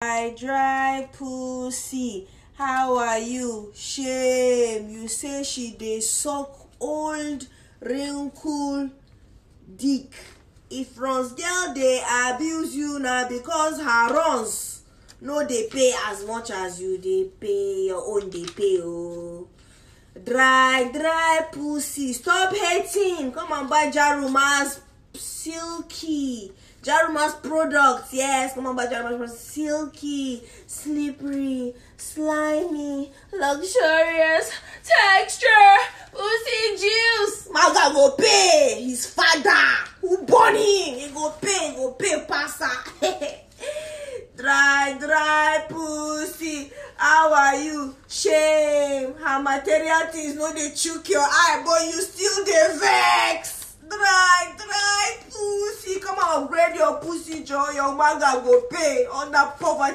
My dry pussy, how are you? Shame, you say she dey suck old wrinkle dick. If runs girl dey abuse you na because her runs no dey pay as much as you dey pay, your own dey pay oh. Dry pussy, stop hating. Come and buy Jaruma's silky. Jaruma's products, yes. Come on buy Jaruma's products. Silky, slippery, slimy, luxurious texture, pussy juice. My guy go pay. His father who born him, he go pay passa. Dry pussy, how are you? Shame, her material things no dey chook your eye, but you still dey vex. Dry pussy, come and upgrade your pussy, Joe. Your maga go pay under poverty.